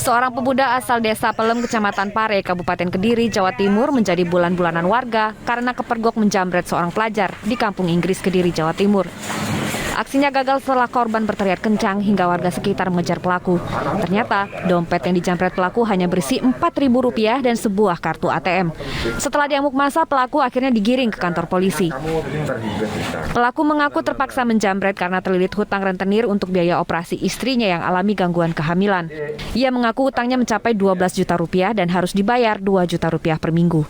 Seorang pemuda asal Desa Pelem, Kecamatan Pare, Kabupaten Kediri, Jawa Timur menjadi bulan-bulanan warga karena kepergok menjamret seorang pelajar di Kampung Inggris, Kediri, Jawa Timur. Aksinya gagal setelah korban berteriak kencang hingga warga sekitar mengejar pelaku. Ternyata dompet yang dijamret pelaku hanya berisi Rp4.000 dan sebuah kartu ATM. Setelah diamuk massa, pelaku akhirnya digiring ke kantor polisi. Pelaku mengaku terpaksa menjamret karena terlilit hutang rentenir untuk biaya operasi istrinya yang alami gangguan kehamilan. Ia mengaku hutangnya mencapai Rp12 juta dan harus dibayar Rp2 juta per minggu.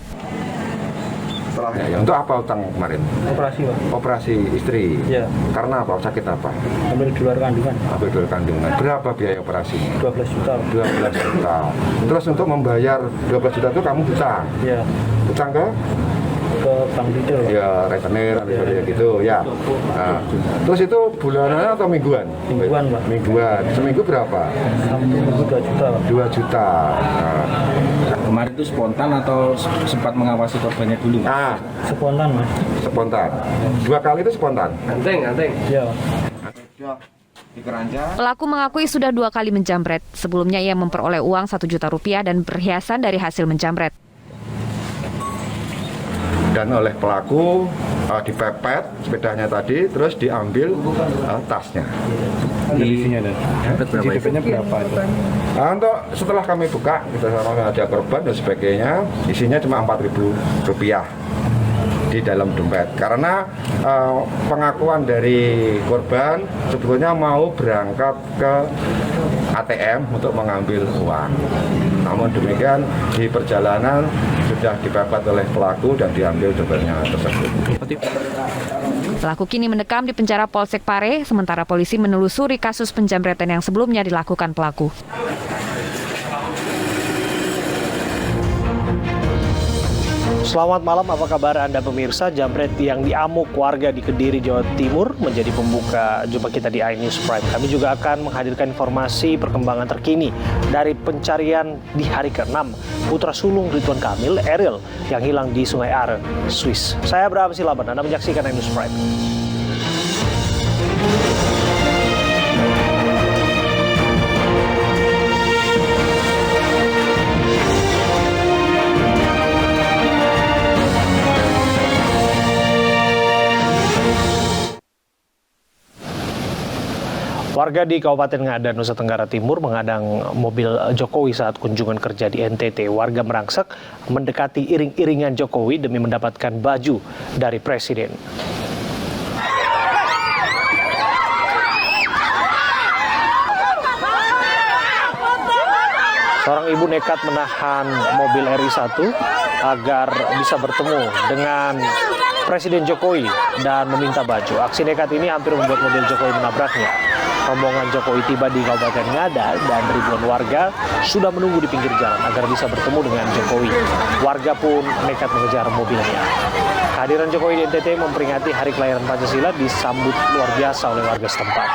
Ya, untuk apa utang kemarin? Operasi, Pak. Operasi istri? Ya. Karena apa? Sakit apa? Ambil di luar kandungan. Ambil di luar kandungan. Berapa biaya operasi? 12 juta. 12 juta. Terus untuk membayar 12 juta itu kamu hutang? Ya. Hutang ke bank detail. Ya, rentenir, gitu ya. Nah, terus itu bulanannya atau mingguan? Mingguan, Pak. Mingguan. Seminggu berapa? Seminggu 2 juta, Pak. 2 juta. Nah. Kemarin itu spontan atau sempat mengawasi korbannya dulu? Nah, spontan, Mas. Spontan. 2 kali itu spontan? Anteng. Iya. Pelaku mengakui sudah 2 kali menjamret. Sebelumnya ia memperoleh uang Rp1 juta dan perhiasan dari hasil menjamret. Dan oleh pelaku dipepet sepedanya tadi, terus diambil tasnya. Isinya berapa itu? Nah, untuk setelah kami buka, kita sama ada korban dan sebagainya, isinya cuma Rp4.000 di dalam dompet. Karena pengakuan dari korban sebetulnya mau berangkat ke ATM untuk mengambil uang. Namun demikian di perjalanan sudah dipepet oleh pelaku dan diambil dompetnya tersebut. Pelaku kini mendekam di penjara Polsek Pare, sementara polisi menelusuri kasus penjamretan yang sebelumnya dilakukan pelaku. Selamat malam, apa kabar Anda pemirsa? Jambret yang diamuk warga di Kediri, Jawa Timur menjadi pembuka jumpa kita di iNews Prime. Kami juga akan menghadirkan informasi perkembangan terkini dari pencarian di hari ke-6 putra sulung Ridwan Kamil, Eril, yang hilang di Sungai Are, Swiss. Saya Abraham Silaban, Anda menyaksikan iNews Prime. Warga di Kabupaten Ngada, Nusa Tenggara Timur menghadang mobil Jokowi saat kunjungan kerja di NTT. Warga merangsek mendekati iring-iringan Jokowi demi mendapatkan baju dari Presiden. Seorang ibu nekat menahan mobil RI1 agar bisa bertemu dengan Presiden Jokowi dan meminta baju. Aksi nekat ini hampir membuat mobil Jokowi menabraknya. Rombongan Jokowi tiba di Kabupaten Ngada dan ribuan warga sudah menunggu di pinggir jalan agar bisa bertemu dengan Jokowi. Warga pun nekat mengejar mobilnya. Kehadiran Jokowi di NTT memperingati Hari Kelahiran Pancasila disambut luar biasa oleh warga setempat.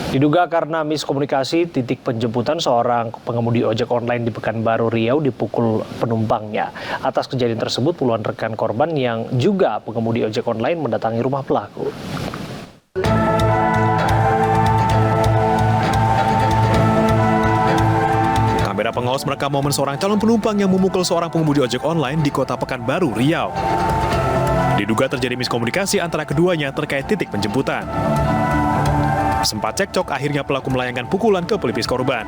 Diduga karena miskomunikasi titik penjemputan, seorang pengemudi ojek online di Pekanbaru Riau dipukul penumpangnya. Atas kejadian tersebut, puluhan rekan korban yang juga pengemudi ojek online mendatangi rumah pelaku. Kamera pengawas merekam momen seorang calon penumpang yang memukul seorang pengemudi ojek online di kota Pekanbaru Riau. Diduga terjadi miskomunikasi antara keduanya terkait titik penjemputan. Sempat cekcok, akhirnya pelaku melayangkan pukulan ke pelipis korban.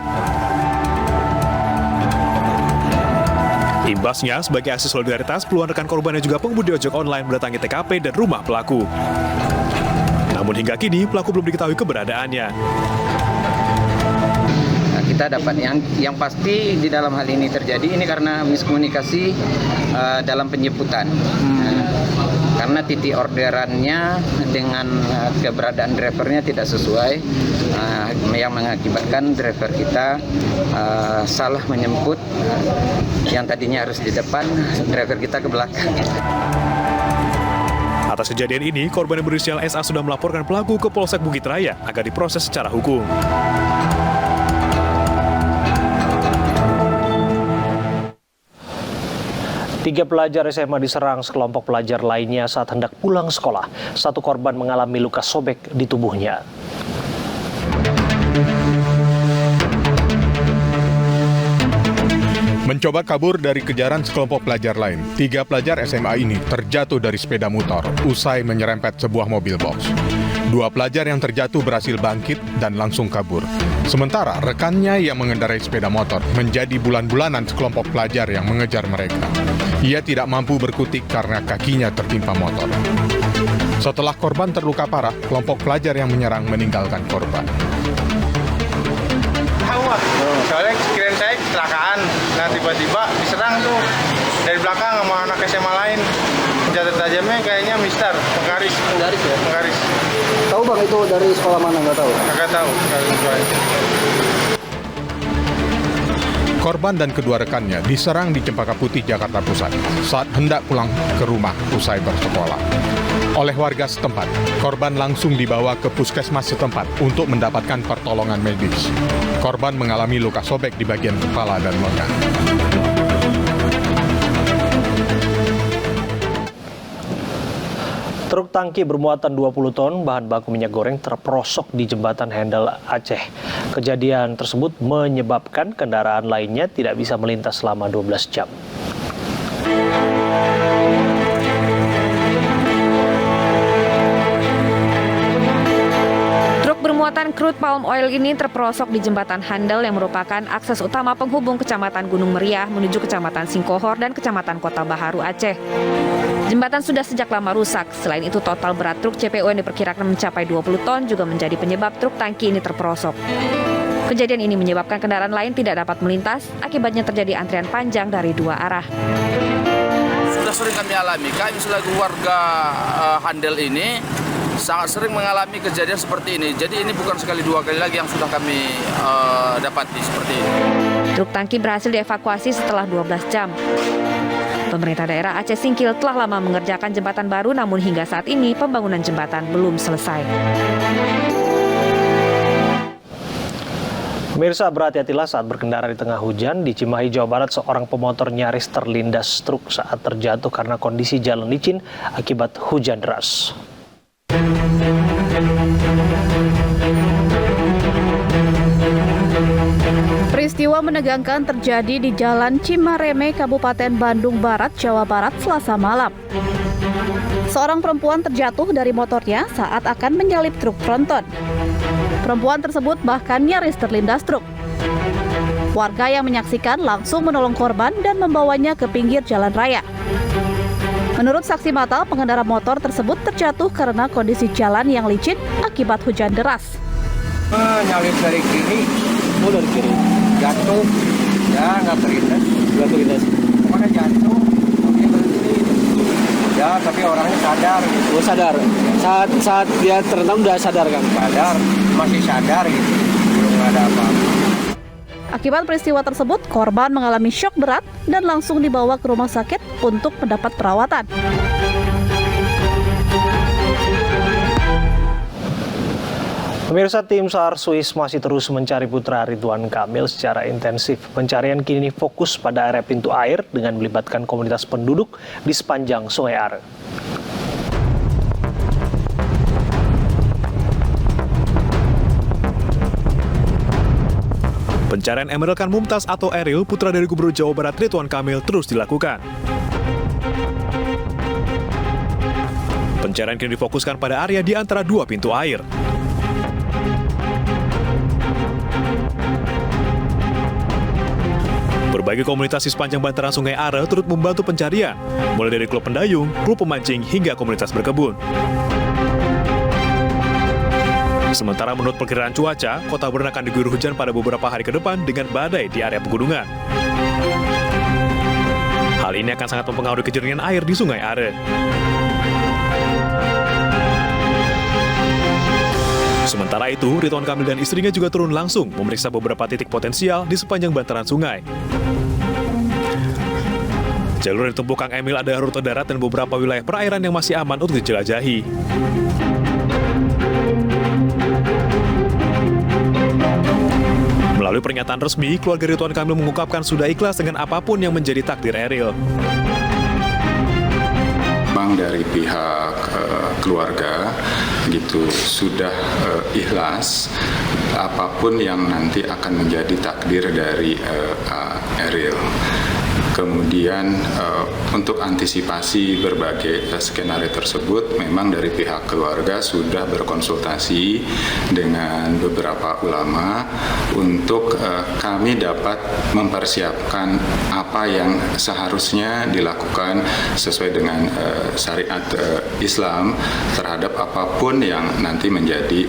Imbasnya, sebagai aksi solidaritas, puluhan rekan korban dan juga pengemudi ojek online mendatangi TKP dan rumah pelaku. Namun hingga kini, pelaku belum diketahui keberadaannya. Kita dapat yang pasti di dalam hal ini terjadi ini karena miskomunikasi dalam penjemputan. Karena titik orderannya dengan keberadaan drivernya tidak sesuai, yang mengakibatkan driver kita salah menjemput, yang tadinya harus di depan, driver kita ke belakang. Atas kejadian ini, korban yang berinisial SA sudah melaporkan pelaku ke Polsek Bukit Raya agar diproses secara hukum. 3 pelajar SMA diserang sekelompok pelajar lainnya saat hendak pulang sekolah. 1 korban mengalami luka sobek di tubuhnya. Mencoba kabur dari kejaran sekelompok pelajar lain, 3 pelajar SMA ini terjatuh dari sepeda motor usai menyerempet sebuah mobil box. 2 pelajar yang terjatuh berhasil bangkit dan langsung kabur. Sementara rekannya yang mengendarai sepeda motor menjadi bulan-bulanan sekelompok pelajar yang mengejar mereka. Ia tidak mampu berkutik karena kakinya tertimpa motor. Setelah korban terluka parah, kelompok pelajar yang menyerang meninggalkan korban. Soalnya kirain saya kecelakaan, nah tiba-tiba diserang tuh dari belakang sama anak SMA lain. Senjata tajamnya kayaknya Mister, Penggaris ya? Penggaris. Tahu bang itu dari sekolah mana, nggak tahu? Nggak tahu. Korban dan kedua rekannya diserang di Cempaka Putih, Jakarta Pusat saat hendak pulang ke rumah usai bersekolah. Oleh warga setempat, korban langsung dibawa ke puskesmas setempat untuk mendapatkan pertolongan medis. Korban mengalami luka sobek di bagian kepala dan lengan. Truk tangki bermuatan 20 ton bahan baku minyak goreng terperosok di jembatan Handel Aceh. Kejadian tersebut menyebabkan kendaraan lainnya tidak bisa melintas selama 12 jam. Bermuatan crude palm oil ini terperosok di jembatan Handel yang merupakan akses utama penghubung Kecamatan Gunung Meriah menuju Kecamatan Singkohor dan Kecamatan Kota Baharu Aceh. Jembatan sudah sejak lama rusak. Selain itu, total berat truk CPO yang diperkirakan mencapai 20 ton juga menjadi penyebab truk tangki ini terperosok. Kejadian ini menyebabkan kendaraan lain tidak dapat melintas, akibatnya terjadi antrian panjang dari 2 arah. Sudah sering kami alami, kami selaku warga Handel ini sangat sering mengalami kejadian seperti ini. Jadi ini bukan sekali 2 kali lagi yang sudah kami dapati seperti ini. Truk tangki berhasil dievakuasi setelah 12 jam. Pemerintah daerah Aceh Singkil telah lama mengerjakan jembatan baru, namun hingga saat ini pembangunan jembatan belum selesai. Pemirsa, berhati-hatilah saat berkendara di tengah hujan. Di Cimahi, Jawa Barat, seorang pemotor nyaris terlindas truk saat terjatuh karena kondisi jalan licin akibat hujan deras. Peristiwa menegangkan terjadi di Jalan Cimareme, Kabupaten Bandung Barat, Jawa Barat, Selasa malam. Seorang perempuan terjatuh dari motornya saat akan menyalip truk tronton. Perempuan tersebut bahkan nyaris terlindas truk. Warga yang menyaksikan langsung menolong korban dan membawanya ke pinggir jalan raya. Menurut saksi mata, pengendara motor tersebut terjatuh karena kondisi jalan yang licin akibat hujan deras. Nyalip dari kiri. Oh, dari kiri. Jatuh. Ya, nggak terlindas. Nggak terlindas. Kemana jatuh? Oke, berhenti. Ya, tapi orangnya sadar. Gitu. Oh, sadar. Saat dia terendam udah sadar kan? Sadar, masih sadar gitu. Belum ada apa-apa. Akibat peristiwa tersebut, korban mengalami syok berat dan langsung dibawa ke rumah sakit untuk mendapat perawatan. Pemirsa, tim SAR Swiss masih terus mencari putra Ridwan Kamil secara intensif. Pencarian kini fokus pada area pintu air dengan melibatkan komunitas penduduk di sepanjang Sungai Are. Pencarian Emeril Khan Mumtaz atau Eril, putra dari Gubernur Jawa Barat Ridwan Kamil, terus dilakukan. Pencarian kini difokuskan pada area di antara 2 pintu air. Berbagai komunitas di sepanjang bantaran Sungai Are turut membantu pencarian, mulai dari klub pendayung, klub pemancing, hingga komunitas berkebun. Sementara menurut perkiraan cuaca, kota Bern akan diguyur hujan pada beberapa hari ke depan dengan badai di area pegunungan. Hal ini akan sangat mempengaruhi kejernihan air di Sungai Are. Sementara itu, Ridwan Kamil dan istrinya juga turun langsung memeriksa beberapa titik potensial di sepanjang bantaran sungai. Jalur yang ditempuh Kang Emil ada rute darat dan beberapa wilayah perairan yang masih aman untuk dijelajahi. Melalui pernyataan resmi, keluarga Ridwan Kamil mengungkapkan sudah ikhlas dengan apapun yang menjadi takdir Eril. memang dari pihak keluarga gitu sudah ikhlas apapun yang nanti akan menjadi takdir dari Eril. Kemudian untuk antisipasi berbagai skenario tersebut, memang dari pihak keluarga sudah berkonsultasi dengan beberapa ulama untuk kami dapat mempersiapkan apa yang seharusnya dilakukan sesuai dengan syariat Islam terhadap apapun yang nanti menjadi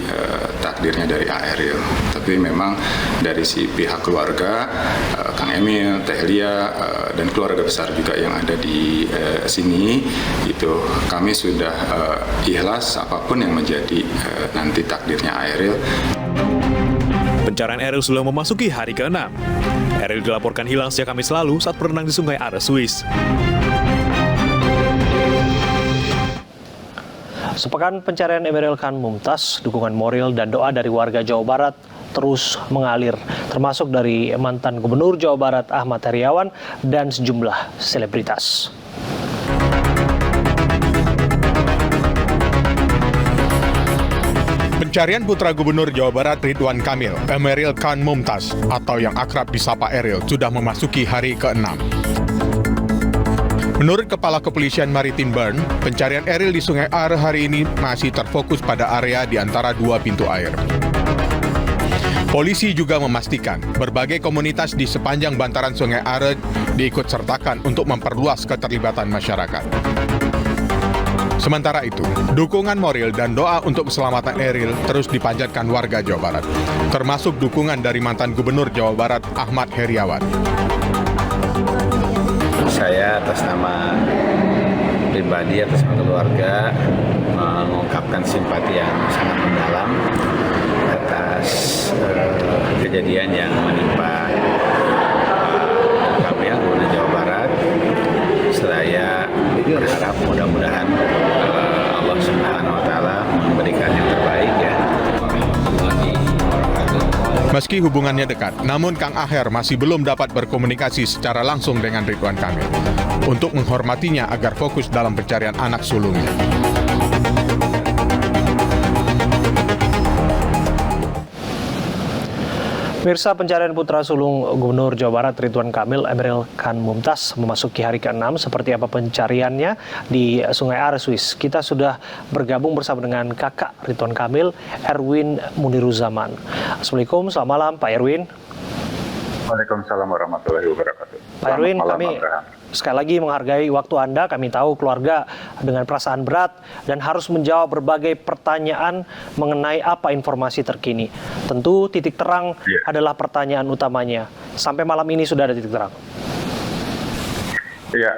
takdirnya dari Eril. Tapi memang dari si pihak keluarga, Kang Emil, Teh Lia, dan keluarga besar juga yang ada di sini, itu kami sudah ikhlas apapun yang menjadi nanti takdirnya Eril. Pencarian Eril sudah memasuki hari ke-6. Eril dilaporkan hilang sejak Kamis lalu saat berenang di Sungai Are, Swiss. Sepekan pencarian Emeril Khan Mumtaz, dukungan moral dan doa dari warga Jawa Barat terus mengalir, termasuk dari mantan Gubernur Jawa Barat Ahmad Heriawan dan sejumlah selebritas. Pencarian putra Gubernur Jawa Barat Ridwan Kamil, Emeril Khan Mumtaz, atau yang akrab disapa Eril, sudah memasuki hari ke-6. Menurut Kepala Kepolisian Maritim Bern, pencarian Eril di Sungai Are hari ini masih terfokus pada area di antara dua pintu air. Polisi juga memastikan berbagai komunitas di sepanjang bantaran Sungai Are diikut sertakan untuk memperluas keterlibatan masyarakat. Sementara itu, dukungan moral dan doa untuk keselamatan Eril terus dipanjatkan warga Jawa Barat, termasuk dukungan dari mantan Gubernur Jawa Barat Ahmad Heriawan. Saya atas nama pribadi, atas nama keluarga, mengungkapkan simpati yang sangat mendalam atas kejadian yang menimpa Kamil, Gubernur Jawa Barat. Saya berharap mudah-mudahan Allah Subhanahu wa Ta'ala memberikan yang terbaik ya. Meski hubungannya dekat, namun Kang Aher masih belum dapat berkomunikasi secara langsung dengan Ridwan Kamil untuk menghormatinya agar fokus dalam pencarian anak sulungnya. Pemirsa, pencarian putra sulung Gubernur Jawa Barat Ridwan Kamil, Emeril Khan Mumtaz, memasuki hari ke-6. Seperti apa pencariannya di Sungai Are, Swiss? Kita sudah bergabung bersama dengan kakak Ridwan Kamil, Erwin Muniruzaman. Assalamualaikum, selamat malam Pak Erwin. Waalaikumsalam warahmatullahi wabarakatuh. Pak Erwin, malam, kami sekali lagi menghargai waktu Anda. Kami tahu keluarga dengan perasaan berat dan harus menjawab berbagai pertanyaan mengenai apa informasi terkini. Tentu titik terang adalah pertanyaan utamanya. Sampai malam ini sudah ada titik terang. Ya,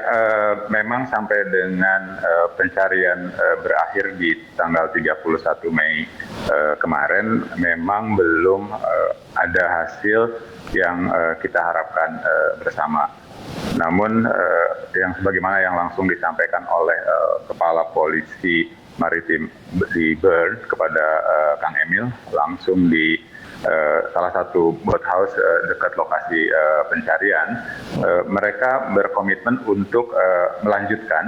memang sampai dengan pencarian berakhir di tanggal 31 Mei kemarin, memang belum ada hasil yang kita harapkan bersama. Namun yang sebagaimana yang langsung disampaikan oleh Kepala Polisi Maritim di Bern kepada Kang Emil langsung di salah satu boathouse dekat lokasi pencarian, mereka berkomitmen untuk melanjutkan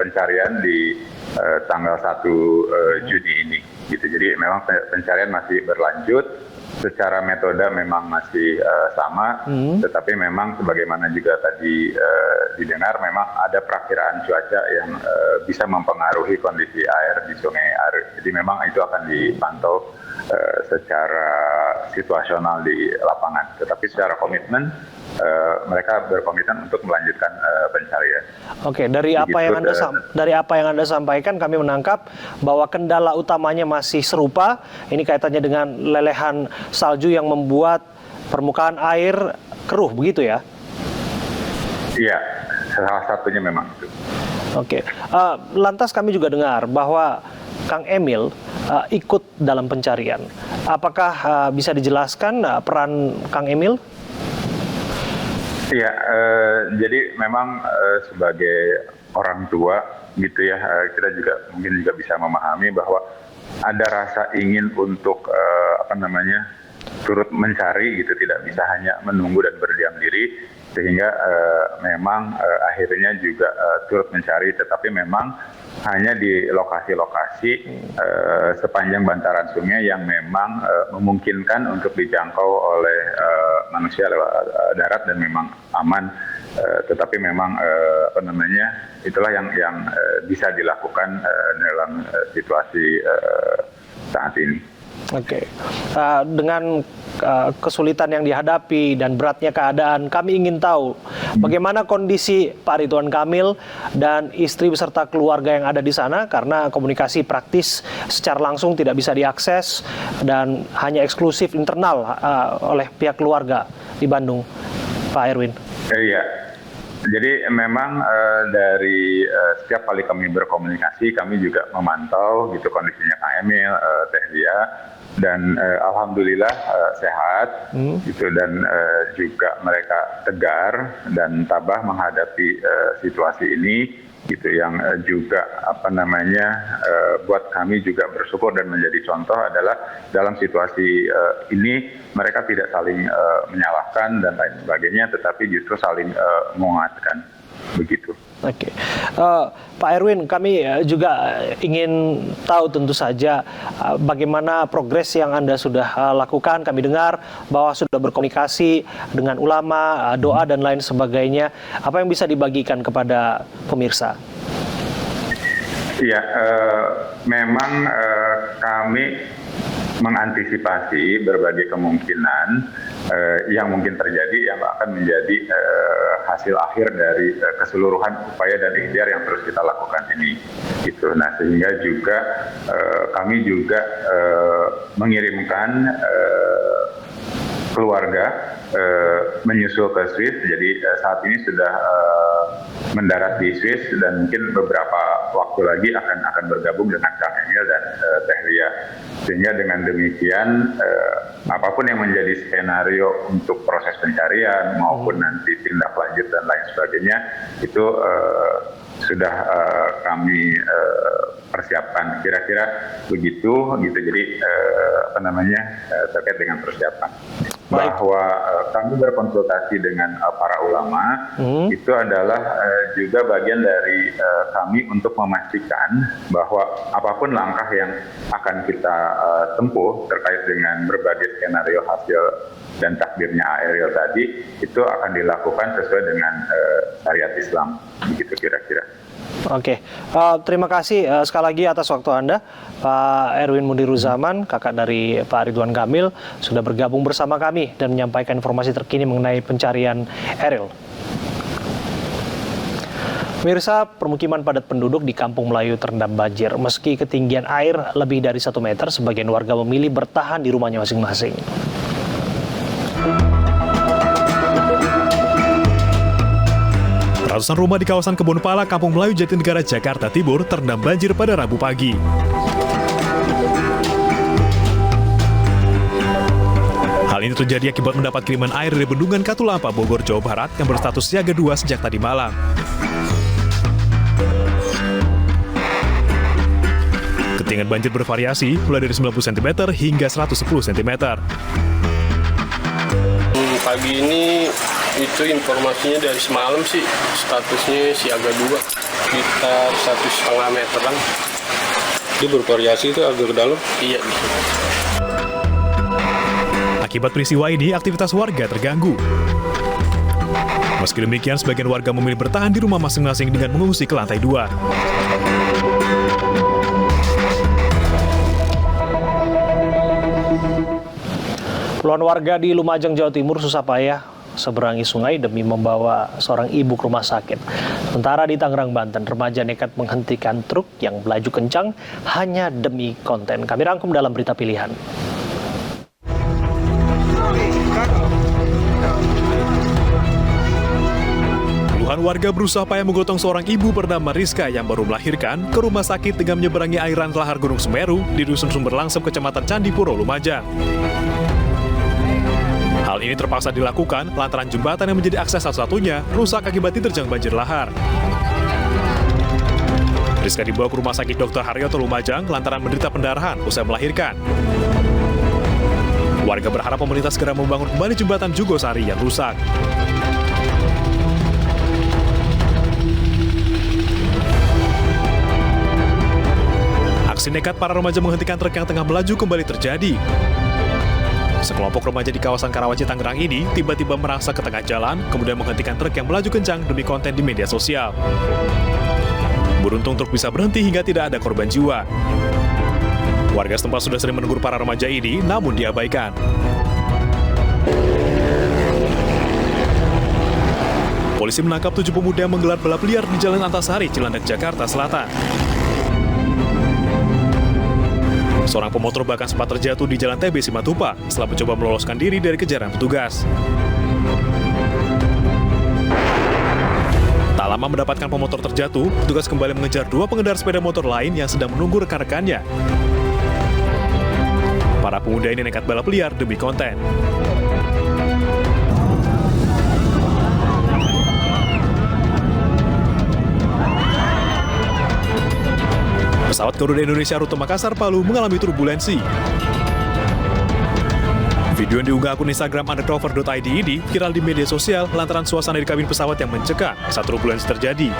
pencarian di tanggal 1 Juni ini. Gitu. Jadi memang pencarian masih berlanjut. Secara metode memang masih sama, tetapi memang sebagaimana juga tadi didengar, memang ada perakiraan cuaca yang bisa mempengaruhi kondisi air di Sungai Are. Jadi memang itu akan dipantau secara situasional di lapangan. Tetapi secara komitmen, mereka berkomitmen untuk melanjutkan pencarian. Oke, dari apa yang Anda sampaikan, kami menangkap bahwa kendala utamanya masih serupa. Ini kaitannya dengan lelehan salju yang membuat permukaan air keruh, begitu ya? Iya, salah satunya memang itu. Oke, lantas kami juga dengar bahwa Kang Emil ikut dalam pencarian. Apakah bisa dijelaskan peran Kang Emil? Iya, jadi memang sebagai orang tua gitu ya, kita juga mungkin juga bisa memahami bahwa ada rasa ingin untuk turut mencari gitu, tidak bisa hanya menunggu dan berdiam diri, sehingga memang akhirnya juga turut mencari, tetapi memang hanya di lokasi-lokasi sepanjang bantaran sungai yang memang memungkinkan untuk dijangkau oleh manusia lewat darat dan memang aman, tetapi memang itulah yang bisa dilakukan dalam situasi saat ini. Oke. Dengan kesulitan yang dihadapi dan beratnya keadaan, kami ingin tahu bagaimana kondisi Pak Ridwan Kamil dan istri beserta keluarga yang ada di sana, karena komunikasi praktis secara langsung tidak bisa diakses dan hanya eksklusif internal oleh pihak keluarga di Bandung, Pak Erwin. Iya. Jadi memang dari setiap kali kami berkomunikasi, kami juga memantau gitu kondisinya Kang Emil, Teh Lia, dan alhamdulillah sehat gitu, dan juga mereka tegar dan tabah menghadapi situasi ini gitu, yang juga buat kami juga bersyukur dan menjadi contoh adalah dalam situasi ini mereka tidak saling menyalahkan dan lain sebagainya, tetapi justru saling menguatkan begitu. Oke, Pak Erwin, kami juga ingin tahu tentu saja bagaimana progres yang Anda sudah lakukan. Kami dengar bahwa sudah berkomunikasi dengan ulama, doa dan lain sebagainya. Apa yang bisa dibagikan kepada pemirsa? Ya, memang kami mengantisipasi berbagai kemungkinan yang mungkin terjadi, yang akan menjadi hasil akhir dari keseluruhan upaya dan ikhtiar yang terus kita lakukan ini. Gitu. Nah, sehingga juga kami juga mengirimkan keluarga menyusul ke Swiss. Jadi saat ini sudah mendarat di Swiss dan mungkin beberapa waktu lagi akan bergabung dengan Kang Emil dan Teh Lia. Sehingga dengan demikian apapun yang menjadi skenario untuk proses pencarian maupun nanti tindak lanjut dan lain sebagainya itu sudah kami persiapkan, kira-kira begitu gitu. Jadi terkait dengan persiapan. Bahwa kami berkonsultasi dengan para ulama itu adalah juga bagian dari kami untuk memastikan bahwa apapun langkah yang akan kita tempuh terkait dengan berbagai skenario hasil dan takdirnya Ariel tadi itu akan dilakukan sesuai dengan syariat Islam, begitu kira-kira. Oke, terima kasih sekali lagi atas waktu Anda, Pak Erwin Muniruzaman, kakak dari Pak Ridwan Kamil, sudah bergabung bersama kami dan menyampaikan informasi terkini mengenai pencarian Ariel. Pemirsa, permukiman padat penduduk di Kampung Melayu terendam banjir. Meski ketinggian air lebih dari 1 meter, sebagian warga memilih bertahan di rumahnya masing-masing. Ratusan rumah di kawasan Kebun Pala, Kampung Melayu, Jatinegara, Jakarta Timur terendam banjir pada Rabu pagi. Hal ini terjadi akibat mendapat kiriman air dari Bendungan Katulampa, Bogor, Jawa Barat yang berstatus siaga 2 sejak tadi malam. Ketinggian banjir bervariasi mulai dari 90 cm hingga 110 cm. Pagi ini itu informasinya dari semalam sih statusnya siaga 2 sekitar 1,5 meteran. Dia bervariasi itu agak ke dalam? Iya. Akibat peristiwa ini aktivitas warga terganggu. Meski demikian, sebagian warga memilih bertahan di rumah masing-masing dengan mengungsi ke lantai 2. Puluhan warga di Lumajang, Jawa Timur susah payah seberangi sungai demi membawa seorang ibu ke rumah sakit. Sementara di Tangerang, Banten, remaja nekat menghentikan truk yang melaju kencang hanya demi konten. Kami rangkum dalam berita pilihan. Puluhan warga berusaha payah menggotong seorang ibu bernama Rizka yang baru melahirkan ke rumah sakit dengan menyeberangi airan lahar Gunung Semeru di Dusun Sumber Langsem, Kecamatan Candipuro, Lumajang. Hal ini terpaksa dilakukan lantaran jembatan yang menjadi akses satu-satunya rusak akibat diterjang banjir lahar. Rizka dibawa ke Rumah Sakit Dr. Haryoto, Lumajang lantaran menderita pendarahan usai melahirkan. Warga berharap pemerintah segera membangun kembali jembatan Jugosari yang rusak. Aksi nekat para remaja menghentikan truk yang tengah melaju kembali terjadi. Sekelompok remaja di kawasan Karawaci, Tangerang ini tiba-tiba merasa ke tengah jalan, kemudian menghentikan truk yang melaju kencang demi konten di media sosial. Beruntung truk bisa berhenti hingga tidak ada korban jiwa. Warga setempat sudah sering menegur para remaja ini, namun diabaikan. Polisi menangkap 7 pemuda yang menggelar balap liar di Jalan Antasari, Cilandak, Jakarta Selatan. Seorang pemotor bahkan sempat terjatuh di Jalan TB Simatupang setelah mencoba meloloskan diri dari kejaran petugas. Tak lama mendapatkan pemotor terjatuh, petugas kembali mengejar 2 pengendara sepeda motor lain yang sedang menunggu rekan-rekannya. Para pemuda ini nekat balap liar demi konten. Pesawat Garuda Indonesia rute Makassar-Palu mengalami turbulensi. Video yang diunggah akun Instagram undercover.id ini viral di media sosial lantaran suasana di kabin pesawat yang mencekam saat turbulensi terjadi.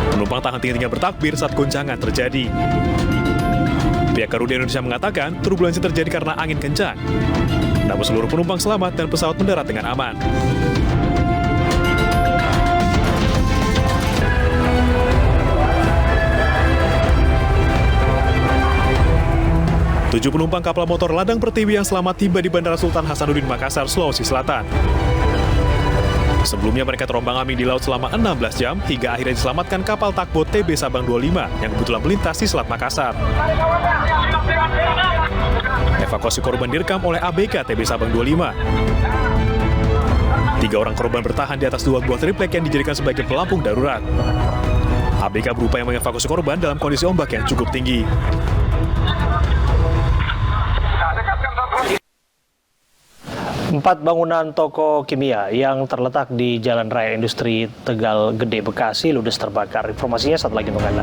Penumpang tak henti-hentinya bertakbir saat goncangan terjadi. Pihak Garuda Indonesia mengatakan turbulensi terjadi karena angin kencang. Namun seluruh penumpang selamat dan pesawat mendarat dengan aman. Tujuh penumpang kapal motor Ladang Pertiwi yang selamat tiba di Bandara Sultan Hasanuddin Makassar, Sulawesi Selatan. Sebelumnya mereka terombang-ambing di laut selama 16 jam hingga akhirnya diselamatkan kapal takbot TB Sabang 25 yang kebetulan melintas di Selat Makassar. Evakuasi korban direkam oleh ABK TB Sabang 25. 3 orang korban bertahan di atas 2 buah triplek yang dijadikan sebagai pelampung darurat. ABK berupaya mengevakuasi korban dalam kondisi ombak yang cukup tinggi. Empat bangunan toko kimia yang terletak di Jalan Raya Industri Tegal Gede, Bekasi ludes terbakar. Informasinya saat lagi untuk Anda.